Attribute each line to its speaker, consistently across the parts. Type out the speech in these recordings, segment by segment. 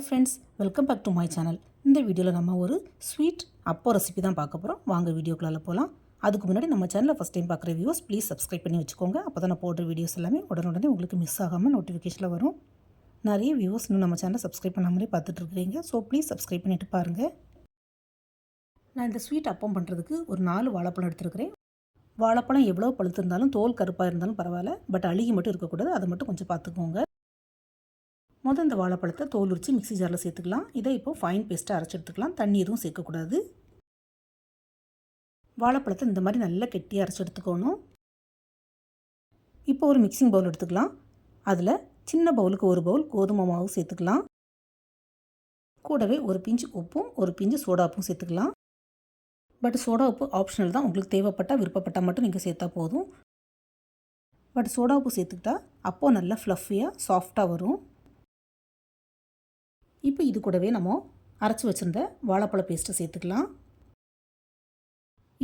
Speaker 1: Friends, welcome back to my channel. இந்த வீடியோவில் நம்ம ஒரு ஸ்வீட் அப்போ ரெசிபி தான் பார்க்க போகிறோம். வாங்க வீடியோக்குள்ளே போகலாம். அதுக்கு முன்னாடி நம்ம சேனலில் ஃபஸ்ட் டைம் பார்க்குற வியூஸ் ப்ளீஸ் சப்ஸ்கிரைப் பண்ணி வச்சுக்கோங்க. அப்போ தான் நான் போடுற வீடியோஸ் எல்லாமே உடனே உங்களுக்கு மிஸ் ஆகாமல் நோட்டிஃபிகேஷனில் வரும். நிறைய வியூஸ் இன்னும் நம்ம சேனலை சப்ஸ்கிரைப் பண்ணாமலே பார்த்துட்ருக்குறீங்க. ஸோ ப்ளீஸ் சப்ஸ்கிரைப் பண்ணிவிட்டு பாருங்கள். நான் இந்த ஸ்வீட் அப்பம் பண்ணுறதுக்கு ஒரு 4 வாழைப்பழம் எடுத்துருக்கிறேன். வாழைப்பழம் எவ்வளோ பழுத்து இருந்தாலும் தோல் கருப்பாக இருந்தாலும் பரவாயில்ல, பட் அழுகி மட்டும் இருக்கக்கூடாது. அதை மட்டும் கொஞ்சம் பார்த்துக்கோங்க. இந்த வாழைப்பழத்தை தோல் உரித்து மிக்ஸி ஜாரில் சேர்த்துக்கலாம். இதை இப்போ ஃபைன் பேஸ்ட்டாக அரைச்சி எடுத்துக்கலாம். தண்ணி எதுவும் சேர்க்கக்கூடாது. வாழைப்பழத்தை இந்த மாதிரி நல்லா கெட்டியாக அரைச்சி எடுத்துக்கணும். இப்போ ஒரு மிக்சிங் பவுல் எடுத்துக்கலாம். அதில் சின்ன பவுலுக்கு ஒரு பவுல் கோதுமை மாவு சேர்த்துக்கலாம். கூடவே ஒரு பிஞ்சு உப்பும் ஒரு பிஞ்சு சோடா உப்பும் சேர்த்துக்கலாம். பட் சோடா உப்பு ஆப்ஷனல் தான். உங்களுக்கு தேவைப்பட்டால் விருப்பப்பட்டால் மட்டும் நீங்கள் சேர்த்தா போதும். பட் சோடா உப்பு சேர்த்துக்கிட்டா அப்போ நல்லா ஃப்ளஃபியாக சாஃப்டாக வரும். இப்போ இது கூடவே நம்ம அரைச்சி வச்சுருந்த வாழைப்பழ பேஸ்ட்டை சேர்த்துக்கலாம்.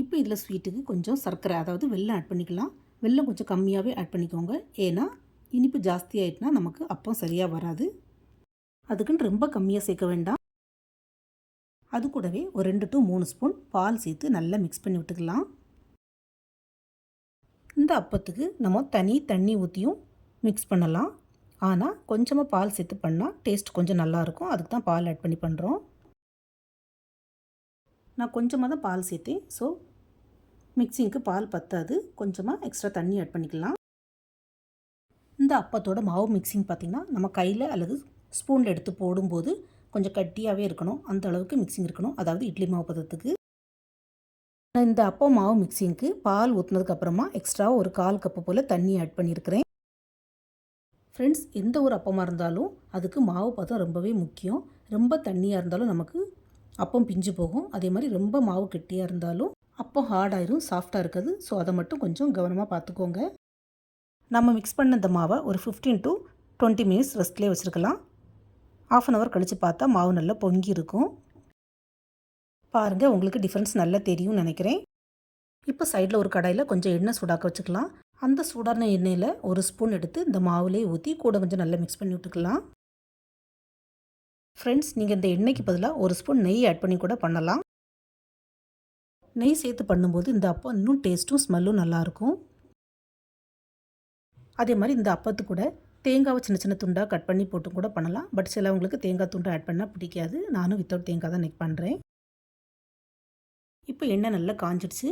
Speaker 1: இப்போ இதில் ஸ்வீட்டுக்கு கொஞ்சம் சர்க்கரை, அதாவது வெல்லம் ஆட் பண்ணிக்கலாம். வெல்லம் கொஞ்சம் கம்மியாகவே ஆட் பண்ணிக்கோங்க. ஏன்னா இனிப்பு ஜாஸ்தி ஆகிட்டுனா நமக்கு அப்பம் சரியாக வராது. அதுக்குன்னு ரொம்ப கம்மியாக சேர்க்க வேண்டாம். அது கூடவே ஒரு 2 to 3 ஸ்பூன் பால் சேர்த்து நல்லா மிக்ஸ் பண்ணி விட்டுக்கலாம். இந்த அப்பத்துக்கு நம்ம தண்ணி ஊற்றியும் மிக்ஸ் பண்ணலாம். ஆனால் கொஞ்சமாக பால் சேர்த்து பண்ணால் டேஸ்ட் கொஞ்சம் நல்லாயிருக்கும். அதுக்கு தான் பால் ஆட் பண்ணி பண்ணுறோம். நான் கொஞ்சமாக தான் பால் சேர்த்தேன். ஸோ மிக்சிங்க்கு பால் பத்தாது. கொஞ்சமாக எக்ஸ்ட்ரா தண்ணி ஆட் பண்ணிக்கலாம். இந்த அப்பத்தோட மாவு மிக்சிங் பார்த்திங்கன்னா நம்ம கையில் அல்லது ஸ்பூனில் எடுத்து போடும்போது கொஞ்சம் கட்டியாகவே இருக்கணும். அந்த அளவுக்கு மிக்சிங் இருக்கணும். அதாவது இட்லி மாவு பதத்துக்கு. நான் இந்த அப்பம் மாவு மிக்சிங்க்கு பால் ஊற்றுனதுக்கப்புறமா எக்ஸ்ட்ரா ஒரு 1/4 கப்பு போல் தண்ணி ஆட் பண்ணியிருக்கிறேன். ஃப்ரெண்ட்ஸ், எந்த ஒரு அப்பமாக இருந்தாலும் அதுக்கு மாவு பதம் ரொம்பவே முக்கியம். ரொம்ப தண்ணியாக இருந்தாலும் நமக்கு அப்பம் பிஞ்சு போகும். அதே மாதிரி ரொம்ப மாவு கெட்டியாக இருந்தாலும் அப்பம் ஹார்டாயிரும், சாஃப்டாக இருக்காது. ஸோ அதை மட்டும் கொஞ்சம் கவனமாக பார்த்துக்கோங்க. நம்ம மிக்ஸ் பண்ண இந்த மாவை ஒரு 15 to 20 மினிட்ஸ் ரெஸ்ட்லேயே வச்சுருக்கலாம். 1/2 hour கழித்து பார்த்தா மாவு நல்லா பொங்கி இருக்கும். பாருங்கள், உங்களுக்கு டிஃப்ரென்ஸ் நல்லா தெரியும்னு நினைக்கிறேன். இப்போ சைடில் ஒரு கடாயில் கொஞ்சம் எண்ணெய் சூடாக்க வச்சுக்கலாம். அந்த சூடான எண்ணெயில் ஒரு ஸ்பூன் எடுத்து இந்த மாவுலேயே ஊற்றி கூட கொஞ்சம் நல்லா மிக்ஸ் பண்ணி விட்டுக்கலாம். ஃப்ரெண்ட்ஸ், நீங்கள் இந்த எண்ணெய்க்கு பதிலாக ஒரு ஸ்பூன் நெய் ஆட் பண்ணி கூட பண்ணலாம். நெய் சேர்த்து பண்ணும்போது இந்த அப்பம் இன்னும் டேஸ்ட்டும் ஸ்மெல்லும் நல்லாயிருக்கும். அதே மாதிரி இந்த அப்பத்து கூட தேங்காவை சின்ன சின்ன துண்டாக கட் பண்ணி போட்டு கூட பண்ணலாம். பட் சிலவங்களுக்கு தேங்காய் துண்டை ஆட் பண்ணால் பிடிக்காது. நானும் வித்தவுட் தேங்காய் தான் நெக் பண்ணுறேன். இப்போ எண்ணெய் நல்லா காஞ்சிடுச்சு.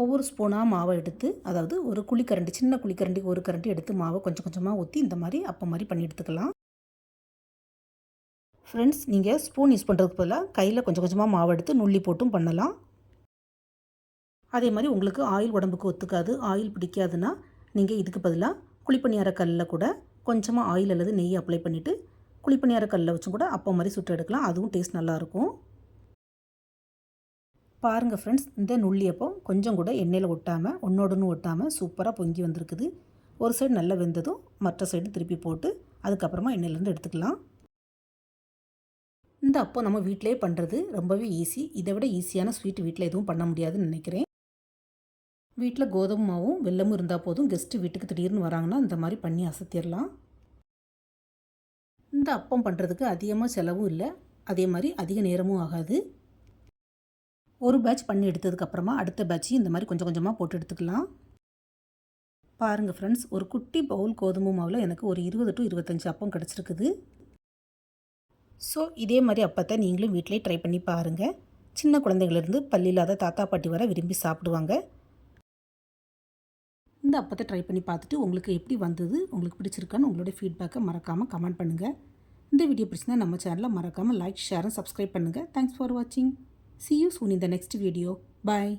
Speaker 1: ஒவ்வொரு ஸ்பூனாக மாவை எடுத்து, அதாவது ஒரு குழிக்கரண்டி, சின்ன குழிக்கரண்டிக்கு ஒரு கரண்டி எடுத்து மாவை கொஞ்சம் கொஞ்சமாக ஊற்றி இந்த மாதிரி அப்பம் மாதிரி பண்ணி எடுத்துக்கலாம். ஃப்ரெண்ட்ஸ், நீங்கள் ஸ்பூன் யூஸ் பண்ணுறதுக்கு பதிலாக கையில் கொஞ்சம் கொஞ்சமாக மாவு எடுத்து நுள்ளி போட்டும் பண்ணலாம். அதே மாதிரி உங்களுக்கு ஆயில் உடம்புக்கு ஒத்துக்காது, ஆயில் பிடிக்காதுன்னா நீங்கள் இதுக்கு பதிலாக குழிப்பணியார கல்லில் கூட கொஞ்சமாக ஆயில் அல்லது நெய் அப்ளை பண்ணிவிட்டு குழிப்பணியார கல்லில் வச்சும் கூட அப்பம் மாதிரி சுட்டு எடுக்கலாம். அதுவும் டேஸ்ட் நல்லாயிருக்கும். பாருங்கள் ஃப்ரெண்ட்ஸ், இந்த நுள்ளியப்பம் கொஞ்சம் கூட எண்ணெயில் ஒட்டாமல் ஒன்றோடன்னு ஒட்டாமல் சூப்பராக பொங்கி வந்திருக்குது. ஒரு சைடு நல்லா வெந்ததும் மற்ற சைடு திருப்பி போட்டு அதுக்கப்புறமா எண்ணெயிலேருந்து எடுத்துக்கலாம். இந்த அப்பம் நம்ம வீட்டிலே பண்ணுறது ரொம்பவே ஈஸி. இதை விட ஈஸியான ஸ்வீட் வீட்டில் எதுவும் பண்ண முடியாதுன்னு நினைக்கிறேன். வீட்டில் கோதுமை மாவும் வெல்லமும் இருந்தால் போதும். கெஸ்ட்டு வீட்டுக்கு திடீர்னு வராங்கன்னா இந்த மாதிரி பண்ணி அசத்திடலாம். இந்த அப்பம் பண்ணுறதுக்கு அதிகமாக செலவும் இல்லை, அதே மாதிரி அதிக நேரமும் ஆகாது. ஒரு பேட்ச் பண்ணி எடுத்ததுக்கப்புறமா அடுத்த பேட்சையும் இந்த மாதிரி கொஞ்சம் கொஞ்சமாக போட்டு எடுத்துக்கலாம். பாருங்கள் ஃப்ரெண்ட்ஸ், ஒரு குட்டி பவுல் கோதுமை மாவில் எனக்கு ஒரு 20 to 25 அப்பம் கிடச்சிருக்குது. ஸோ இதே மாதிரி அப்பத்தை நீங்களும் வீட்டிலே ட்ரை பண்ணி பாருங்கள். சின்ன குழந்தைகளிருந்து பல்லில்லாத தாத்தா பாட்டி வர விரும்பி சாப்பிடுவாங்க. இந்த அப்பத்தை ட்ரை பண்ணி பார்த்துட்டு உங்களுக்கு எப்படி வந்தது, உங்களுக்கு பிடிச்சிருக்கான்னு உங்களுடைய ஃபீட்பேக்கை மறக்காமல் கமெண்ட் பண்ணுங்கள். இந்த வீடியோ பிடிச்சிருந்தா நம்ம சேனலை மறக்காமல் லைக், ஷேர் அண்ட் சப்ஸ்கிரைப் பண்ணுங்கள். தேங்க்ஸ் ஃபார் வாட்சிங். See you soon in the next video. Bye.